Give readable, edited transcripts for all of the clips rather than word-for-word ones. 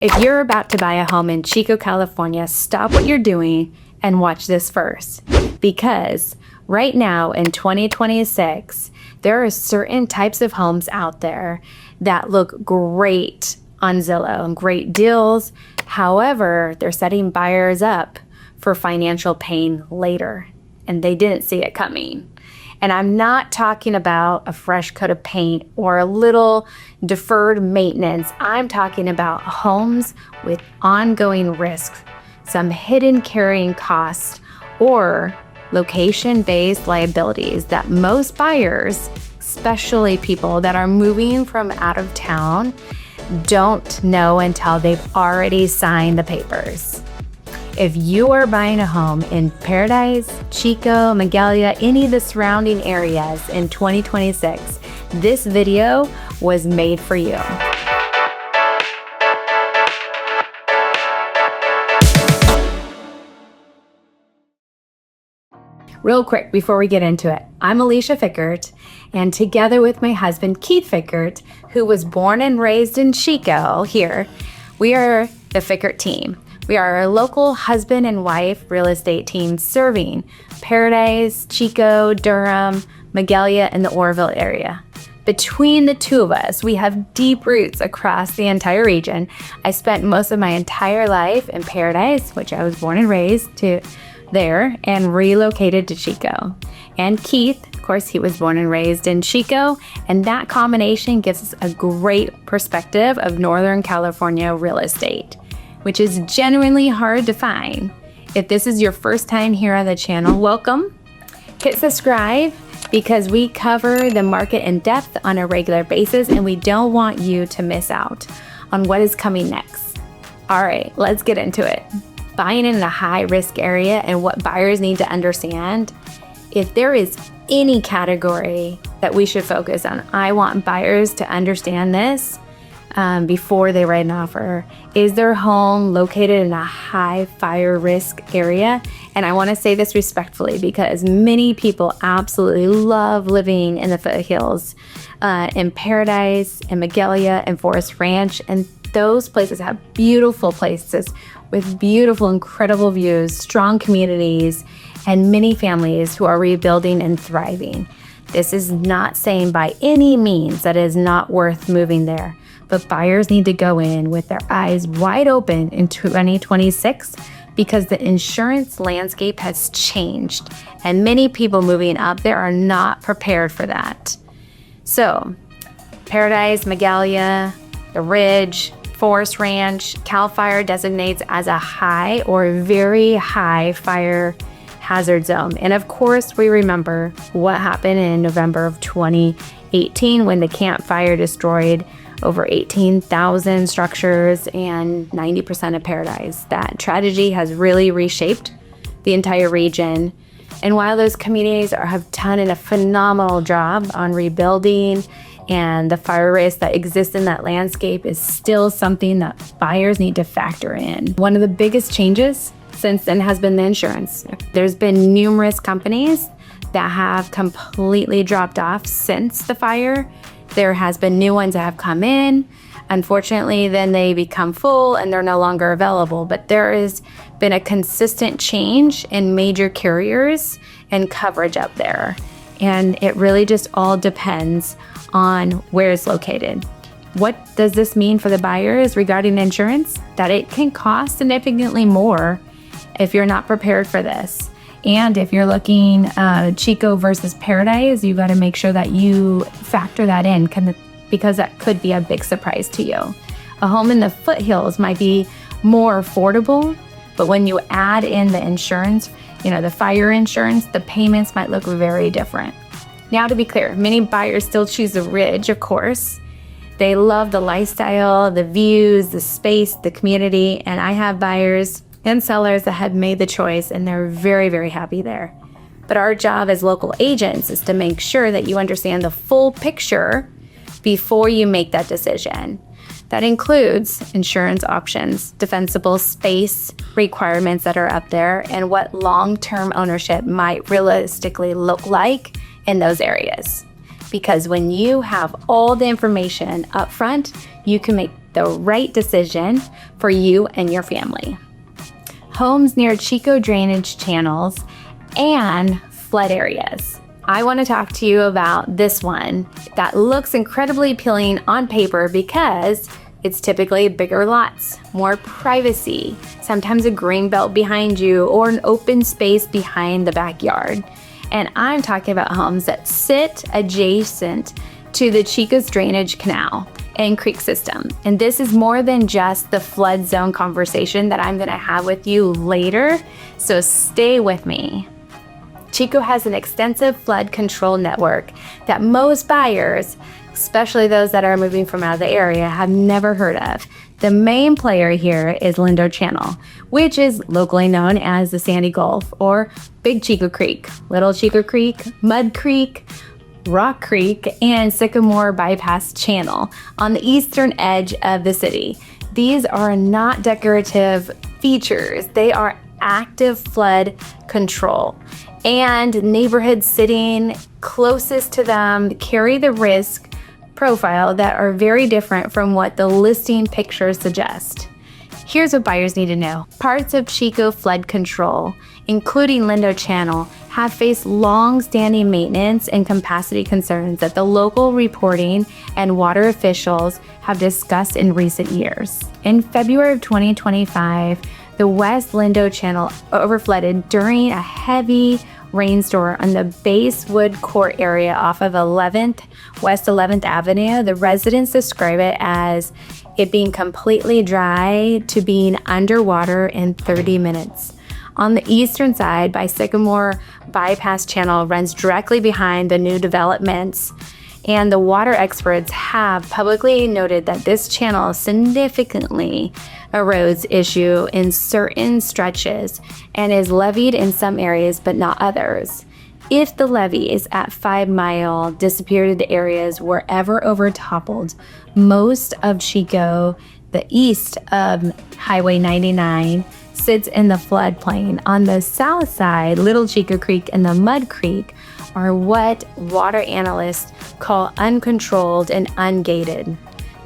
If you're about to buy a home in Chico, California, stop what you're doing and watch this first. Because right now in 2026, there are certain types of homes out there that look great on Zillow and great deals. However, they're setting buyers up for financial pain later, and they didn't see it coming. And I'm not talking about a fresh coat of paint or a little deferred maintenance. I'm talking about homes with ongoing risks, some hidden carrying costs, or location-based liabilities that most buyers, especially people that are moving from out of town, don't know until they've already signed the papers. If you are buying a home in Paradise, Chico, Magalia, any of the surrounding areas in 2026, this video was made for you. Real quick before we get into it, I'm Alisha Fickert, and together with my husband Keith Fickert, who was born and raised in Chico here, we are the Fickert Team. We are a local husband and wife real estate team serving Paradise, Chico, Durham, Magalia, and the Oroville area. Between the two of us, we have deep roots across the entire region. I spent most of my entire life in Paradise, which I was born and raised to there, and relocated to Chico. And Keith, of course, he was born and raised in Chico, and that combination gives us a great perspective of Northern California real estate, which is genuinely hard to find. If this is your first time here on the channel, welcome. Hit subscribe because we cover the market in depth on a regular basis, and we don't want you to miss out on what is coming next. All right, let's get into it. Buying in a high-risk area and what buyers need to understand. If there is any category that we should focus on, I want buyers to understand this before they write an offer. Is their home located in a high fire risk area? And I want to say this respectfully because many people absolutely love living in the foothills, in Paradise, in Magalia, and Forest Ranch, and those places have beautiful places with beautiful, incredible views, strong communities, and many families who are rebuilding and thriving. This is not saying by any means that it is not worth moving there, but buyers need to go in with their eyes wide open in 2026 because the insurance landscape has changed, and many people moving up there are not prepared for that. So, Paradise, Magalia, the Ridge, Forest Ranch, CAL FIRE designates as a high or very high fire hazard zone. And of course, we remember what happened in November of 2018 when the Camp Fire destroyed over 18,000 structures and 90% of Paradise. That tragedy has really reshaped the entire region. And while those communities have done a phenomenal job on rebuilding, and the fire risk that exists in that landscape is still something that buyers need to factor in. One of the biggest changes since then has been the insurance. There's been numerous companies that have completely dropped off since the fire. There has been new ones that have come in. Unfortunately, then they become full and they're no longer available. But there has been a consistent change in major carriers and coverage up there. And it really just all depends on where it's located. What does this mean for the buyers regarding insurance? That it can cost significantly more if you're not prepared for this. And if you're looking Chico versus Paradise, you got to make sure that you factor that in because that could be a big surprise to you. A home in the foothills might be more affordable, but when you add in the insurance, the fire insurance, the payments might look very different. Now, to be clear, many buyers still choose the Ridge, of course. They love the lifestyle, the views, the space, the community, and I have buyers and sellers that have made the choice and they're very, very happy there. But our job as local agents is to make sure that you understand the full picture before you make that decision. That includes insurance options, defensible space requirements that are up there, and what long-term ownership might realistically look like in those areas. Because when you have all the information up front, you can make the right decision for you and your family. Homes near Chico drainage channels and flood areas. I want to talk to you about this one that looks incredibly appealing on paper because it's typically bigger lots, more privacy, sometimes a green belt behind you or an open space behind the backyard. And I'm talking about homes that sit adjacent to the Chico's drainage canal and creek system. And this is more than just the flood zone conversation that I'm going to have with you later, so stay with me. Chico has an extensive flood control network that most buyers, especially those that are moving from out of the area, have never heard of. The main player here is Lindo Channel, which is locally known as the Sandy Gulf or Big Chico Creek, Little Chico Creek, Mud Creek, Rock Creek, and Sycamore Bypass Channel on the eastern edge of the city. These are not decorative features. They are active flood control. And neighborhoods sitting closest to them carry the risk profile that are very different from what the listing pictures suggest. Here's what buyers need to know. Parts of Chico flood control, including Lindo Channel, have faced long-standing maintenance and capacity concerns that the local reporting and water officials have discussed in recent years. In February of 2025, the West Lindo Channel overflooded during a heavy rainstorm on the Basewood Court area off of West 11th Avenue. The residents describe it as it being completely dry to being underwater in 30 minutes. On the eastern side, by Sycamore Bypass Channel runs directly behind the new developments, and the water experts have publicly noted that this channel significantly erodes issue in certain stretches and is levied in some areas but not others. If the levee is at 5 Mile, disputed areas wherever overtoppled, most of Chico, the east of Highway 99, sits in the floodplain. On the south side, Little Chico Creek and the Mud Creek are what water analysts call uncontrolled and ungated,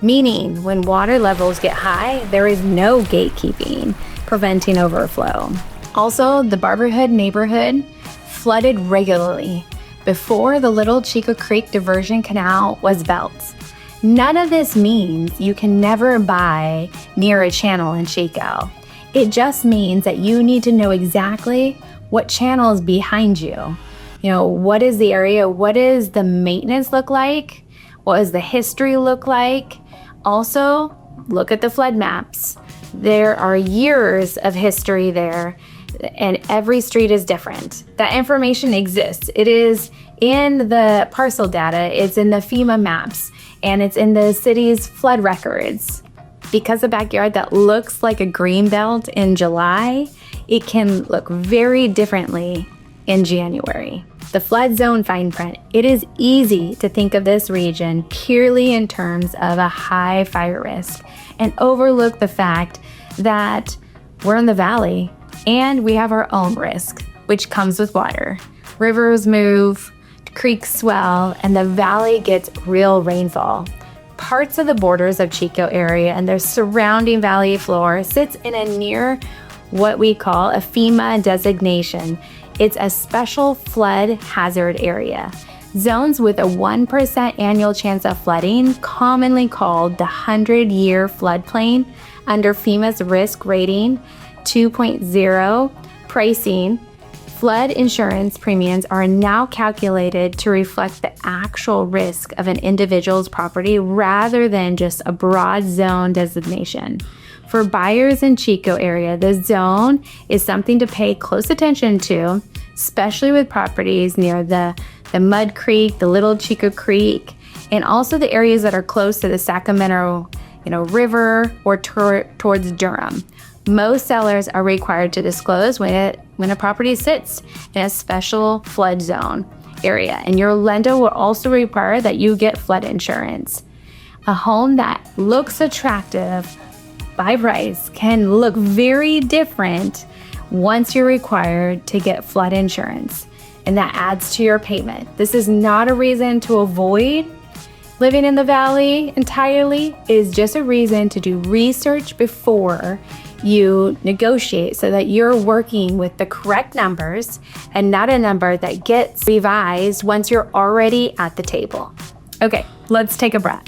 meaning when water levels get high, there is no gatekeeping preventing overflow. Also, the Barberhood neighborhood flooded regularly before the Little Chico Creek diversion canal was built. None of this means you can never buy near a channel in Chico. It just means that you need to know exactly what channel is behind you. You know, what is the area? What does the maintenance look like? What does the history look like? Also, look at the flood maps. There are years of history there, and every street is different. That information exists. It is in the parcel data, it's in the FEMA maps, and it's in the city's flood records. Because a backyard that looks like a green belt in July, it can look very differently in January. The flood zone fine print. It is easy to think of this region purely in terms of a high fire risk and overlook the fact that we're in the valley and we have our own risk, which comes with water. Rivers move, creeks swell, and the valley gets real rainfall. Parts of the borders of Chico area and their surrounding valley floor sits in a near what we call a FEMA designation. It's a special flood hazard area. Zones with a 1% annual chance of flooding, commonly called the 100-year floodplain under FEMA's risk rating 2.0 pricing. Flood insurance premiums are now calculated to reflect the actual risk of an individual's property rather than just a broad zone designation. For buyers in Chico area, the zone is something to pay close attention to, especially with properties near the Mud Creek, the Little Chico Creek, and also the areas that are close to the Sacramento, River or towards Durham. Most sellers are required to disclose when a property sits in a special flood zone area, and your lender will also require that you get flood insurance. A home that looks attractive by price can look very different once you're required to get flood insurance, and that adds to your payment. This is not a reason to avoid Living in the valley entirely is just a reason to do research before you negotiate so that you're working with the correct numbers and not a number that gets revised once you're already at the table. Okay, let's take a breath.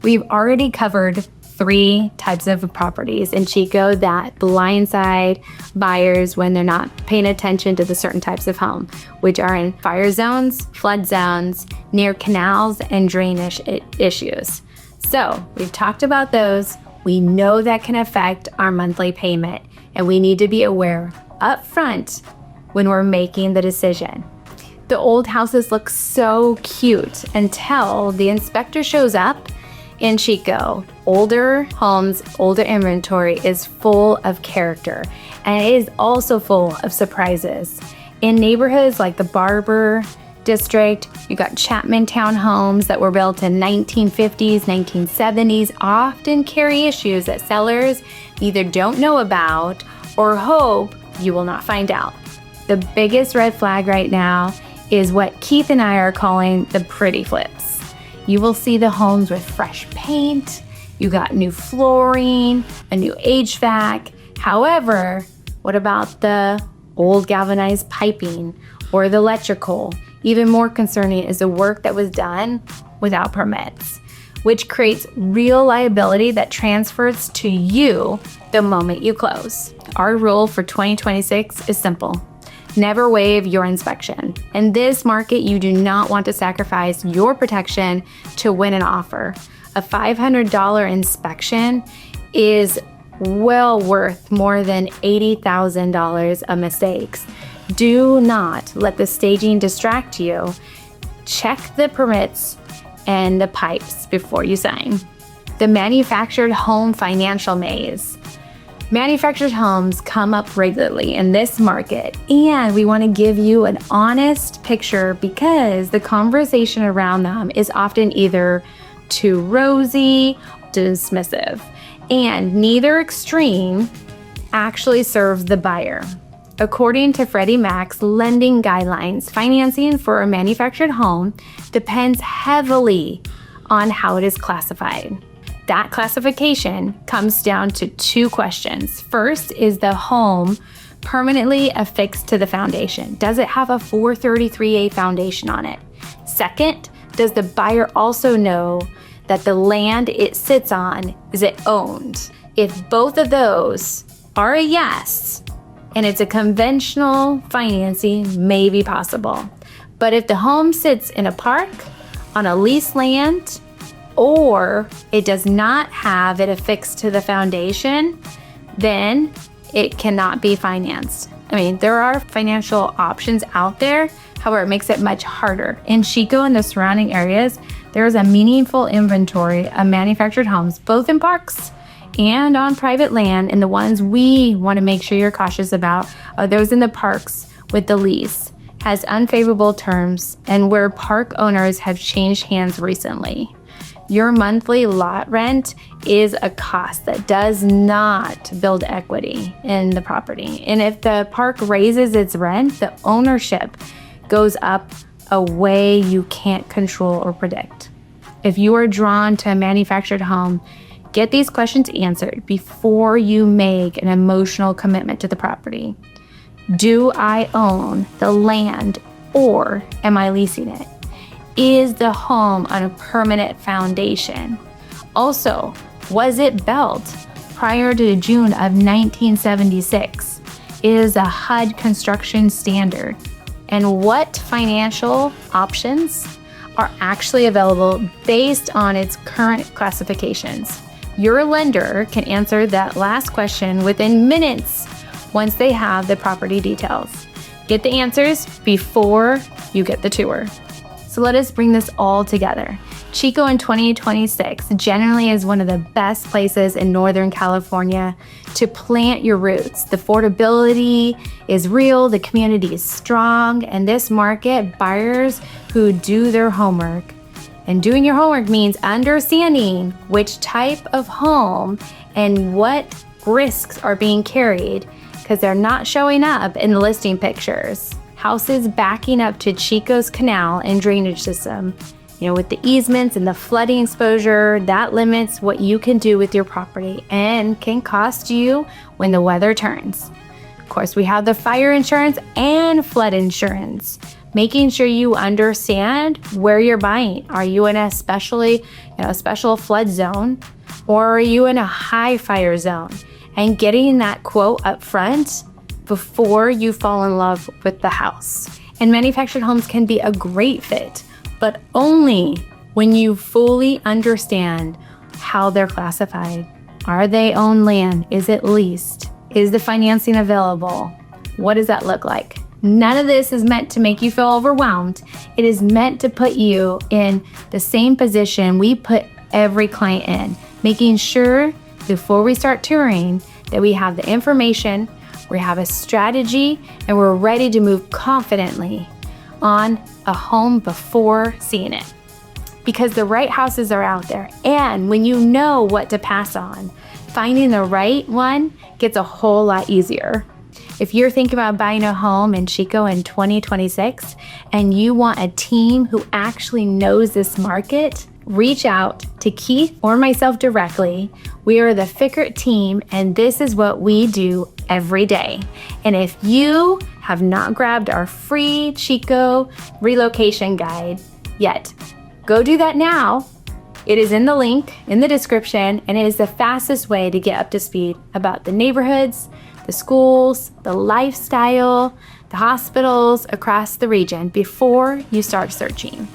We've already covered 3 types of properties in Chico that blindside buyers when they're not paying attention to the certain types of home, which are in fire zones, flood zones, near canals, and drainage issues. So we've talked about those. We know that can affect our monthly payment, and we need to be aware up front when we're making the decision. The old houses look so cute until the inspector shows up in Chico. Older homes, older inventory is full of character, and it is also full of surprises. In neighborhoods like the Barber District, you got Chapman townhomes that were built in 1950s, 1970s, often carry issues that sellers either don't know about or hope you will not find out. The biggest red flag right now is what Keith and I are calling the pretty flips. You will see the homes with fresh paint, you got new flooring, a new HVAC. However, what about the old galvanized piping or the electrical? Even more concerning is the work that was done without permits, which creates real liability that transfers to you the moment you close. Our rule for 2026 is simple. Never waive your inspection. In this market, you do not want to sacrifice your protection to win an offer. A $500 inspection is well worth more than $80,000 of mistakes. Do not let the staging distract you. Check the permits and the pipes before you sign. The manufactured home financial maze. Manufactured homes come up regularly in this market, and we want to give you an honest picture because the conversation around them is often either too rosy, dismissive, and neither extreme actually serves the buyer. According to Freddie Mac's lending guidelines, financing for a manufactured home depends heavily on how it is classified. That classification comes down to 2 questions. First, is the home permanently affixed to the foundation? Does it have a 433A foundation on it? Second, does the buyer also know that the land it sits on, is it owned? If both of those are a yes, and it's a conventional financing, may be possible. But if the home sits in a park, on a leased land, or it does not have it affixed to the foundation, then it cannot be financed. I mean, there are financial options out there. However, it makes it much harder. In Chico and the surrounding areas, there is a meaningful inventory of manufactured homes, both in parks and on private land. And the ones we want to make sure you're cautious about are those in the parks with the lease, has unfavorable terms, and where park owners have changed hands recently. Your monthly lot rent is a cost that does not build equity in the property. And if the park raises its rent, the ownership goes up a way you can't control or predict. If you are drawn to a manufactured home, get these questions answered before you make an emotional commitment to the property. Do I own the land or am I leasing it? Is the home on a permanent foundation? Also, was it built prior to June of 1976? Is a HUD construction standard? And what financial options are actually available based on its current classifications? Your lender can answer that last question within minutes once they have the property details. Get the answers before you get the tour. So let us bring this all together. Chico in 2026 generally is one of the best places in Northern California to plant your roots. The affordability is real, the community is strong, and this market, buyers who do their homework. And doing your homework means understanding which type of home and what risks are being carried because they're not showing up in the listing pictures. Houses backing up to Chico's canal and drainage system with the easements and the flooding exposure, that limits what you can do with your property and can cost you when the weather turns. Of course, we have the fire insurance and flood insurance, making sure you understand where you're buying. Are you in a special flood zone, or are you in a high fire zone? And getting that quote up front before you fall in love with the house. And manufactured homes can be a great fit, but only when you fully understand how they're classified. Are they owned land? Is it leased? Is the financing available? What does that look like? None of this is meant to make you feel overwhelmed. It is meant to put you in the same position we put every client in, making sure before we start touring that we have the information, we have a strategy, and we're ready to move confidently on a home before seeing it. Because the right houses are out there, and when you know what to pass on, finding the right one gets a whole lot easier. If you're thinking about buying a home in Chico in 2026 and you want a team who actually knows this market, reach out to Keith or myself directly. We are the Fickert Team, and this is what we do every day. And if you have not grabbed our free Chico relocation guide yet, go do that now. It is in the link in the description, and it is the fastest way to get up to speed about the neighborhoods, the schools, the lifestyle, the hospitals across the region before you start searching.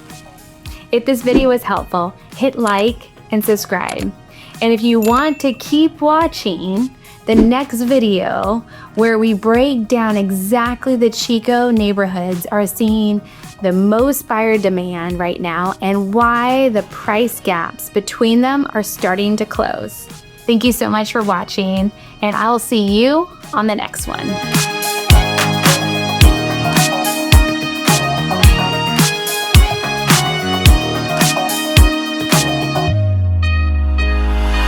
If this video was helpful, hit like and subscribe. And if you want to keep watching the next video where we break down exactly the Chico neighborhoods are seeing the most buyer demand right now and why the price gaps between them are starting to close. Thank you so much for watching, and I'll see you on the next one.